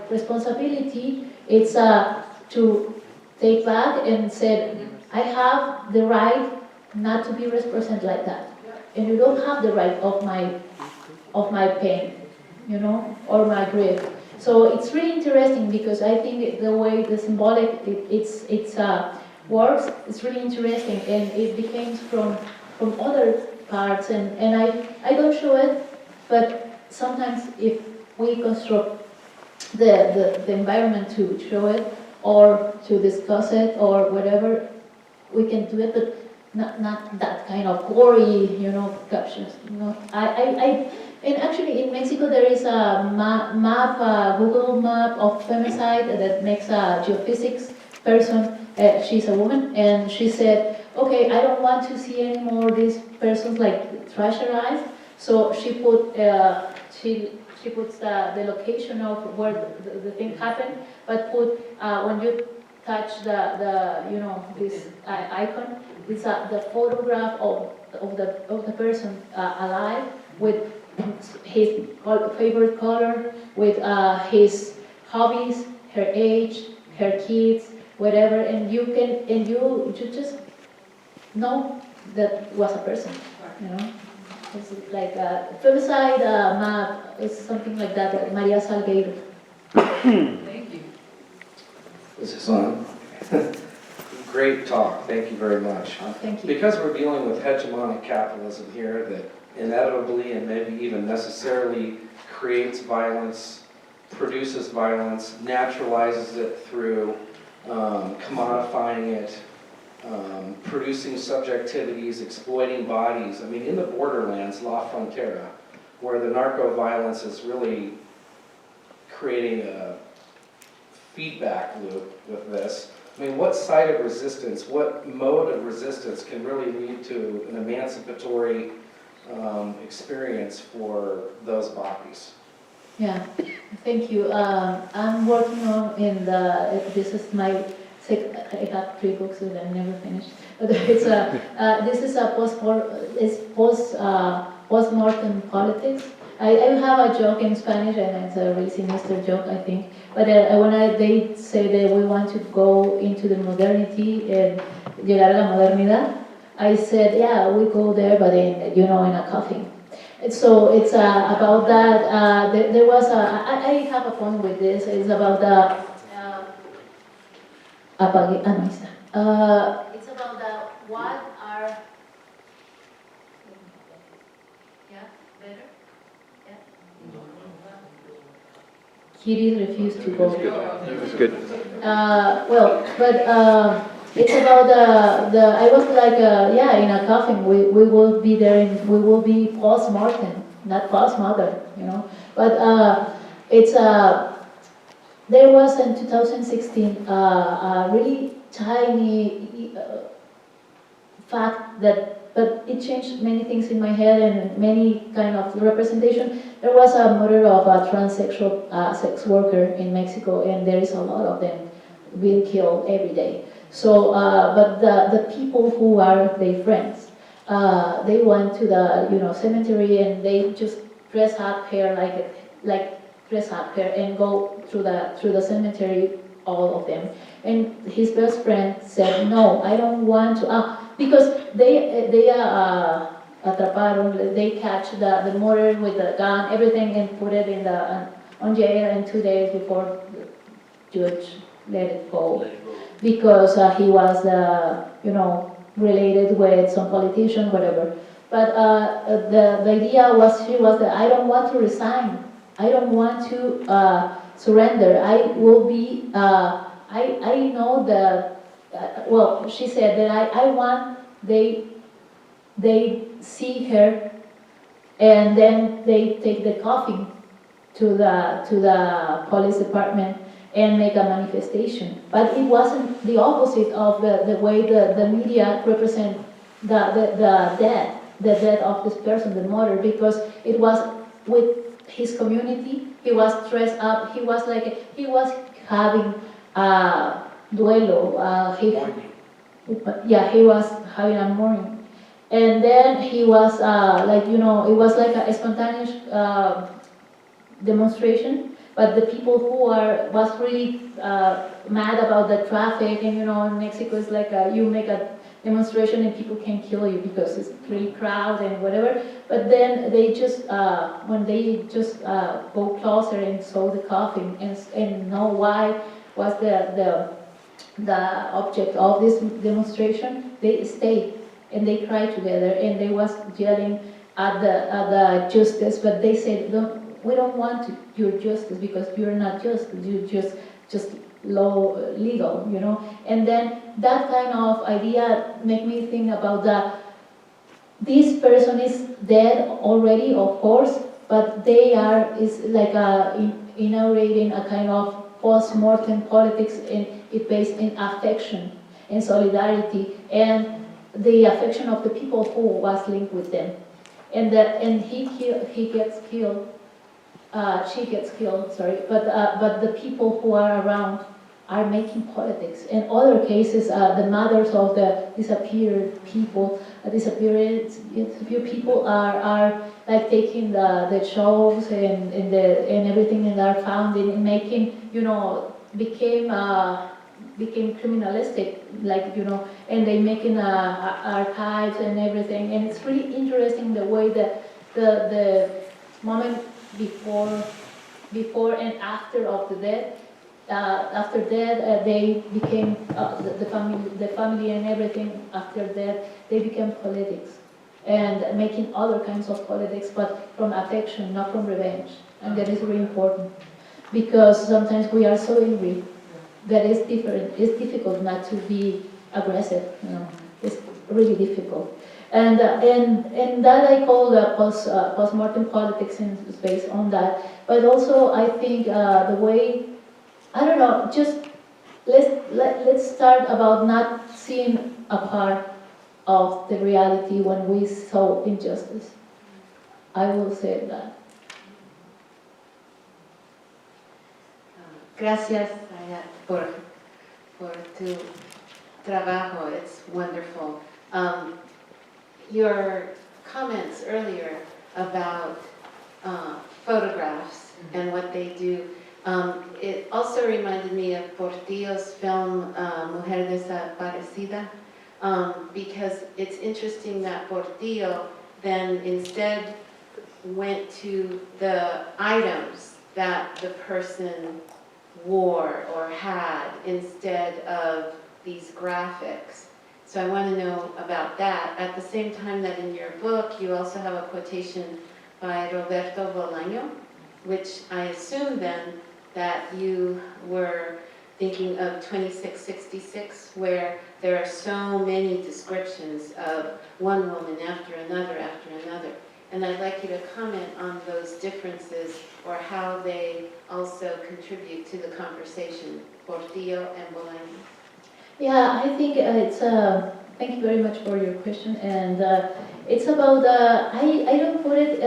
responsibility is to take back and say, I have the right not to be represented like that, and you don't have the right of my pain, you know, or my grief. So it's really interesting because I think the way the symbolic it's works is really interesting, and it became from other parts, and I don't show it, but sometimes if we construct the environment to show it or to discuss it or whatever, we can do it, but not that kind of gory, you know, captions. You know, and actually in Mexico there is a map, Google map of femicide that makes a geophysics person. She's a woman, and she said, okay, I don't want to see anymore these persons like trasherized. So she put she puts the location of where the thing happened, but put when you touch this icon. It's the photograph of the person alive with his favorite color, with his hobbies, her age, her kids, whatever, and you just know that was a person, you know. It's like a femicide map. It's something like that. Maria Salgueiro. Thank you. Is this on? Great talk, thank you very much. Oh, thank you. Because we're dealing with hegemonic capitalism here that inevitably and maybe even necessarily creates violence, produces violence, naturalizes it through commodifying it, producing subjectivities, exploiting bodies. I mean, in the borderlands, La Frontera, where the narco violence is really creating a feedback loop with this. I mean, what side of resistance, what mode of resistance can really lead to an emancipatory experience for those bodies? Yeah, thank you. I'm working on this is my I have 3 books that I never finished. But this is a post-mortem politics. I have a joke in Spanish, and it's a really sinister joke, I think. But when they say that we want to go into the modernity and llegar a la modernidad, I said, yeah, we go there, but in a coffin. And so it's about that. There was I have a point with this. It's about the. It's about what are. Yeah, better. Yeah. Kitty refused to go. Good. It's about the. I was like, in a coffin. We will be there. We will be post-mortem, not post-modern, But it's there was in 2016 a really tiny fact but it changed many things in my head and many kind of representation. There was a murder of a transsexual sex worker in Mexico, and there is a lot of them being killed every day. So, but the people who are their friends, they went to the cemetery and they just dress up hair like dress up hair and go through the cemetery, all of them. And his best friend said, "No, I don't want to." Because they atraparon, they catch the murderer with the gun, everything, and put it in on jail. And 2 days before the judge let it go, because he was related with some politician, whatever. But the idea was she was that I don't want to resign. I don't want to surrender. I will be. I know the. She said that I want they see her, and then they take the coffin to the police department and make a manifestation. But it wasn't the opposite of the way the media represent the death of this person, the murder, because it was with his community. He was dressed up. He was having duelo. He was having a mourning, and then he was it was like a spontaneous demonstration. But the people who was really mad about the traffic, and in Mexico it's like you make a demonstration and people can kill you because it's really crowded and whatever. But then they just when they just go closer and saw the coffin and know why was the object of this demonstration, they stayed and they cried together and they was yelling at the justice, but they said, we don't want your justice because you're not just, you're just legal, And then that kind of idea make me think about this person is dead already, of course, but is like inaugurating a kind of post-mortem politics, and it based in affection and solidarity and the affection of the people who was linked with them, and he gets killed. She gets killed, sorry, but the people who are around are making politics. In other cases, the mothers of the disappeared people, disappeared people are like taking the shows and everything and are found in making, became criminalistic, like, and they making archives and everything. And it's really interesting the way that the moment before and after of the death. After that, they became the family and everything. After that, they became politics and making other kinds of politics, but from affection, not from revenge. And that is really important because sometimes we are so angry that it's different. It's difficult not to be aggressive. It's really difficult. And that I call the post-mortem politics, and it's based on that. But also, I think the way, I don't know, just let's start about not seeing a part of the reality when we saw injustice. I will say that. Gracias, Sayak, por tu trabajo. It's wonderful. Your comments earlier about photographs and what they do, it also reminded me of Portillo's film Mujer Desaparecida, because it's interesting that Portillo then instead went to the items that the person wore or had instead of these graphics. So I want to know about that. At the same time that in your book you also have a quotation by Roberto Bolaño, which I assume then that you were thinking of 2666, where there are so many descriptions of one woman after another after another. And I'd like you to comment on those differences or how they also contribute to the conversation, Portillo and Bolaño. Yeah, I think it's. Thank you very much for your question, and it's about. I don't put it.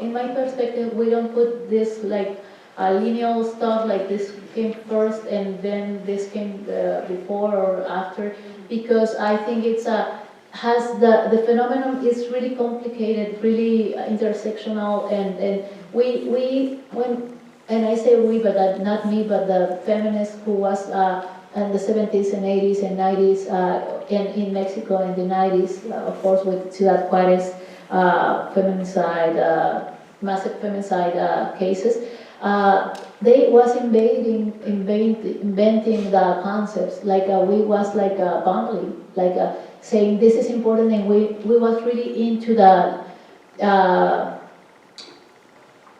In my perspective, we don't put this like lineal stuff like this came first and then this came before or after, because I think it's has the phenomenon is really complicated, really intersectional, and we when. And I say we, but not me, but the feminist who was in the 70s and 80s and 90s in Mexico in the 90s, of course, with Ciudad Juarez feminicide, massive feminicide cases. They was inventing the concepts, like we was like bundling, like saying this is important, and we was really into the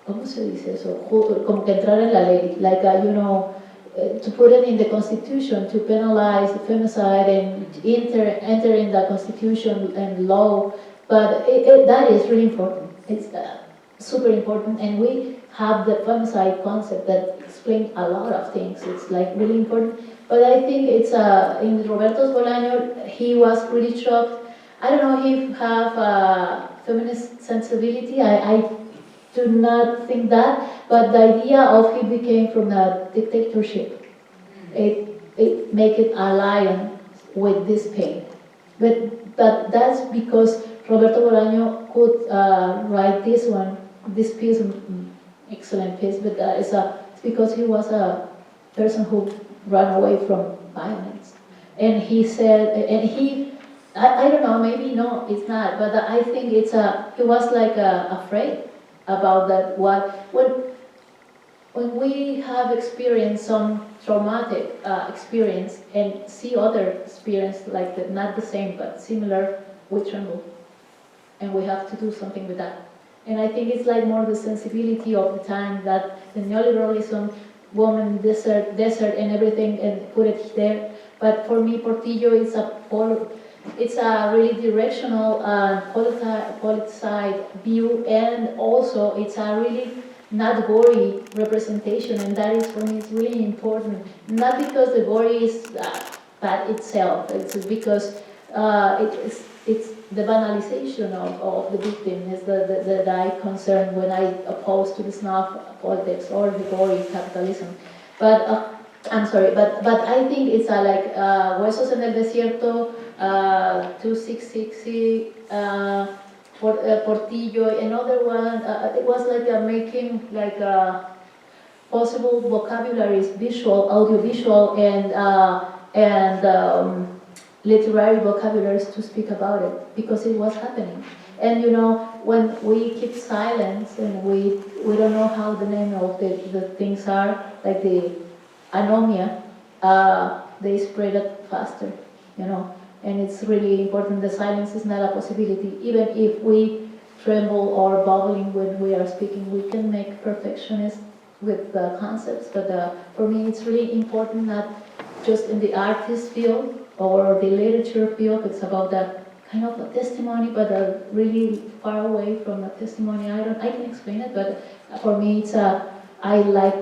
¿cómo se dice eso? Como que entrar en la ley, like, to put it in the constitution, to penalize femicide and enter in the constitution and law, but that is really important. It's super important, and we have the femicide concept that explains a lot of things. It's like really important, but I think it's in Roberto Bolaño, he was really shocked. I don't know if he have feminist sensibility. I do not think that, but the idea of he became from a dictatorship, it make it align with this pain. But that's because Roberto Bolaño could write this piece, excellent piece, but it's because he was a person who ran away from violence. And he said, I don't know, maybe no, it's not, but I think it's he was like afraid about that. When we have experienced some traumatic experience and see other experience like not the same but similar, we tremble, and we have to do something with that. And I think it's like more the sensibility of the time that the neoliberalism, woman, desert, and everything, and put it there. But for me, Portillo is it's a really directional politicized view, and also it's a really not gory representation, and that is for me is really important. Not because the gory is bad itself, it's because it's the banalization of the victim is the I concern when I oppose to the Snuff politics or the Gore Capitalism. But I'm sorry, but I think it's like Huesos en el Desierto, 2660, Portillo, another one. It was like making like possible vocabularies, visual, audiovisual, and literary vocabularies to speak about it, because it was happening. And you know, when we keep silence and we don't know how the name of the things are, like the anomia, they spread it faster, you know. And it's really important. The silence is not a possibility. Even if we tremble or bubbling when we are speaking, we can make perfectionists with the concepts. But for me, it's really important, not just in the artist field or the literature field. It's about that kind of a testimony, but really far away from a testimony. I can explain it, but for me, it's I like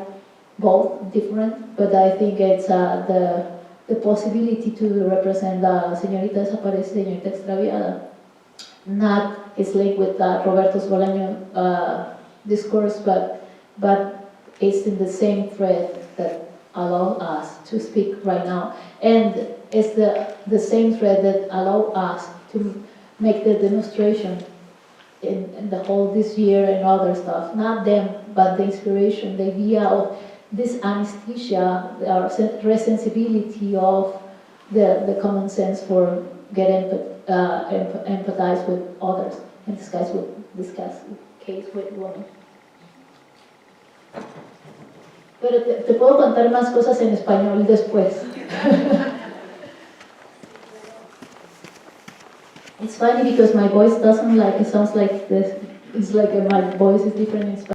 both different, but I think it's the possibility to represent the Señorita Desaparecida, Señorita Extraviada. Not it's linked with Roberto Bolaño discourse, but it's in the same thread that allow us to speak right now, and it's the same thread that allow us to make the demonstration in the whole this year and other stuff. Not them, but the inspiration, the idea of this anesthesia, or resensibility of the common sense for empathize with others, in this case with women. Pero te puedo contar más cosas en español después. It's funny because my voice doesn't like, it sounds like this. It's like my voice is different in Spanish.